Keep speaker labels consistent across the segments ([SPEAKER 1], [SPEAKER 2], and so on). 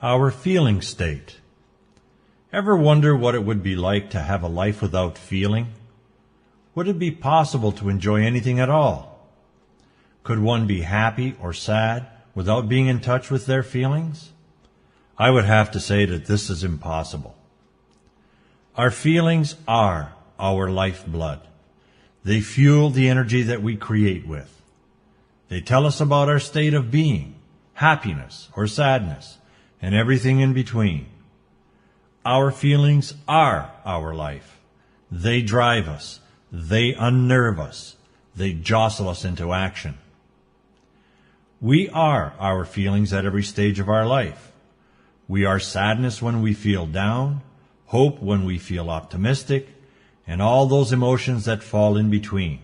[SPEAKER 1] Our feeling state. Ever wonder what it would be like to have a life without feeling? Would it be possible to enjoy anything at all? Could one be happy or sad without being in touch with their feelings? I would have to say that this is impossible. Our feelings are our lifeblood. They fuel the energy that we create with. They tell us about our state of being, happiness or sadness, and everything in between. Our feelings are our life. They drive us. They unnerve us. They jostle us into action. We are our feelings at every stage of our life. We are sadness when we feel down, hope when we feel optimistic, and all those emotions that fall in between.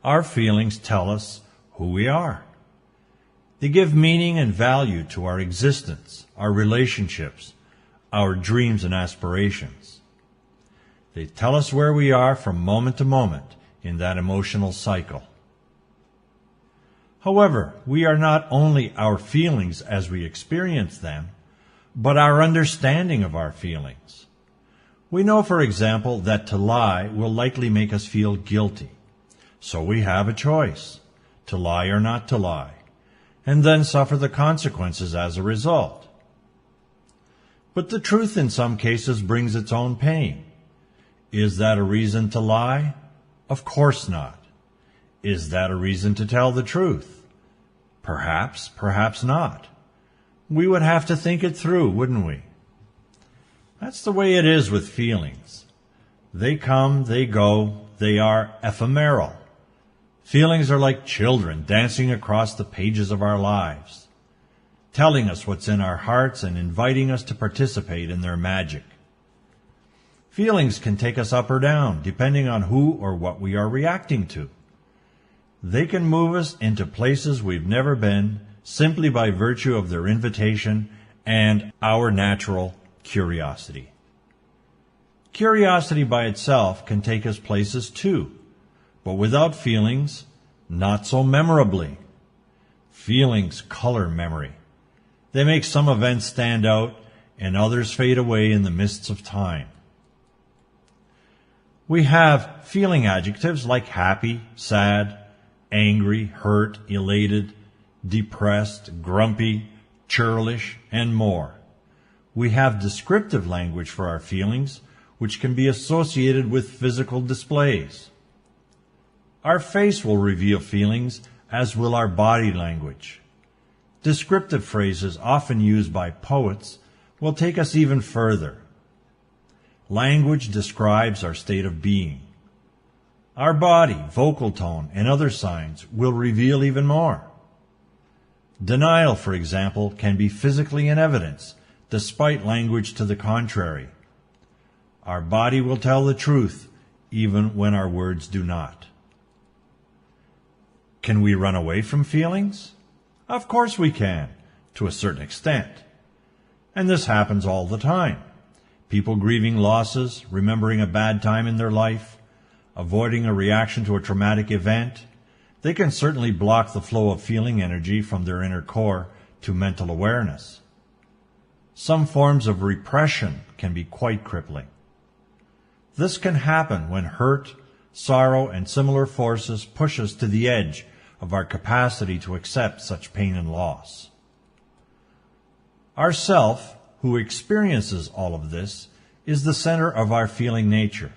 [SPEAKER 1] Our feelings tell us who we are. They give meaning and value to our existence, our relationships, our dreams and aspirations. They tell us where we are from moment to moment in that emotional cycle. However, we are not only our feelings as we experience them, but our understanding of our feelings. We know, for example, that to lie will likely make us feel guilty. So we have a choice, to lie or not to lie, and then suffer the consequences as a result. But the truth in some cases brings its own pain. Is that a reason to lie? Of course not. Is that a reason to tell the truth? Perhaps, perhaps not. We would have to think it through, wouldn't we? That's the way it is with feelings. They come, they go, they are ephemeral. Feelings are like children dancing across the pages of our lives, telling us what's in our hearts and inviting us to participate in their magic. Feelings can take us up or down, depending on who or what we are reacting to. They can move us into places we've never been simply by virtue of their invitation and our natural curiosity. Curiosity by itself can take us places too, but without feelings, not so memorably. Feelings color memory. They make some events stand out and others fade away in the mists of time. We have feeling adjectives like happy, sad, angry, hurt, elated, depressed, grumpy, churlish, and more. We have descriptive language for our feelings, which can be associated with physical displays. Our face will reveal feelings, as will our body language. Descriptive phrases often used by poets will take us even further. Language describes our state of being. Our body, vocal tone, and other signs will reveal even more. Denial, for example, can be physically in evidence, despite language to the contrary. Our body will tell the truth, even when our words do not. Can we run away from feelings? Of course we can, to a certain extent. And this happens all the time. People grieving losses, remembering a bad time in their life, avoiding a reaction to a traumatic event, they can certainly block the flow of feeling energy from their inner core to mental awareness. Some forms of repression can be quite crippling. This can happen when hurt, sorrow, and similar forces push us to the edge of our capacity to accept such pain and loss. Our self, who experiences all of this, is the center of our feeling nature.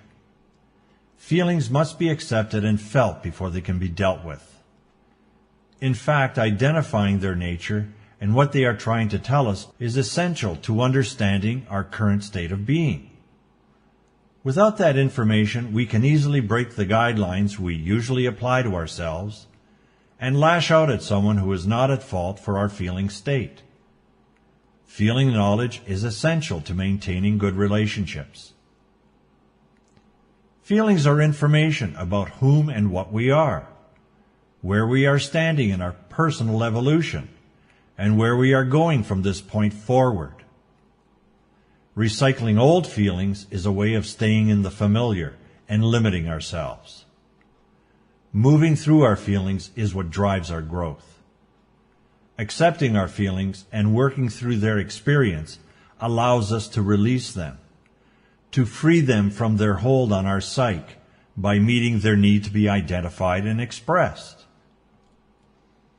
[SPEAKER 1] Feelings must be accepted and felt before they can be dealt with. In fact, identifying their nature and what they are trying to tell us is essential to understanding our current state of being. Without that information, we can easily break the guidelines we usually apply to ourselves and lash out at someone who is not at fault for our feeling state. Feeling knowledge is essential to maintaining good relationships. Feelings are information about whom and what we are, where we are standing in our personal evolution, and where we are going from this point forward. Recycling old feelings is a way of staying in the familiar and limiting ourselves. Moving through our feelings is what drives our growth. Accepting our feelings and working through their experience allows us to release them, to free them from their hold on our psyche by meeting their need to be identified and expressed.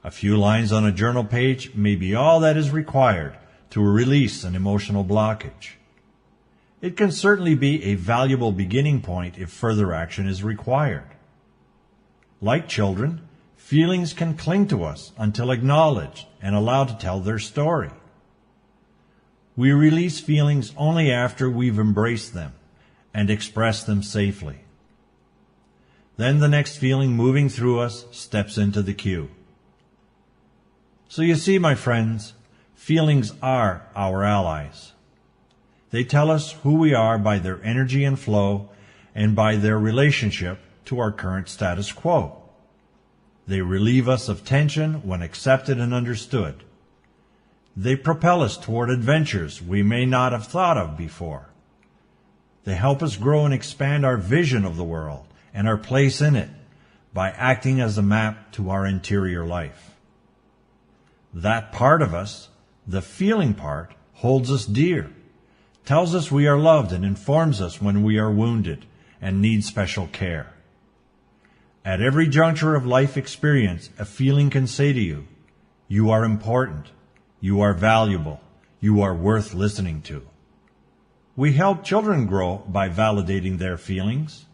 [SPEAKER 1] A few lines on a journal page may be all that is required to release an emotional blockage. It can certainly be a valuable beginning point if further action is required. Like children, feelings can cling to us until acknowledged and allowed to tell their story. We release feelings only after we've embraced them and expressed them safely. Then the next feeling moving through us steps into the queue. So you see, my friends, feelings are our allies. They tell us who we are by their energy and flow and by their relationship to our current status quo. They relieve us of tension when accepted and understood. They propel us toward adventures we may not have thought of before. They help us grow and expand our vision of the world and our place in it by acting as a map to our interior life. That part of us, the feeling part, holds us dear, tells us we are loved, and informs us when we are wounded and need special care. At every juncture of life experience, a feeling can say to you, you are important, you are valuable, you are worth listening to. We help children grow by validating their feelings.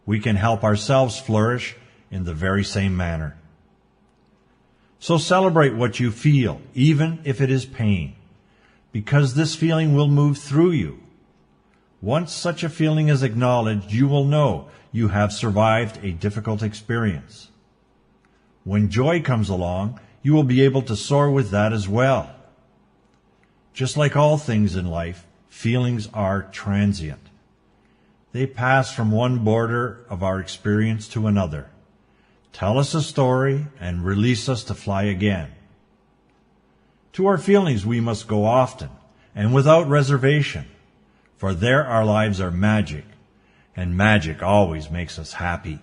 [SPEAKER 1] We can help ourselves flourish in the very same manner. So celebrate what you feel, even if it is pain, because this feeling will move through you. Once such a feeling is acknowledged, you will know you have survived a difficult experience. When joy comes along, you will be able to soar with that as well. Just like all things in life, feelings are transient. They pass from one border of our experience to another, tell us a story, and release us to fly again. To our feelings we must go often, and without reservation, for there our lives are magic, and magic always makes us happy.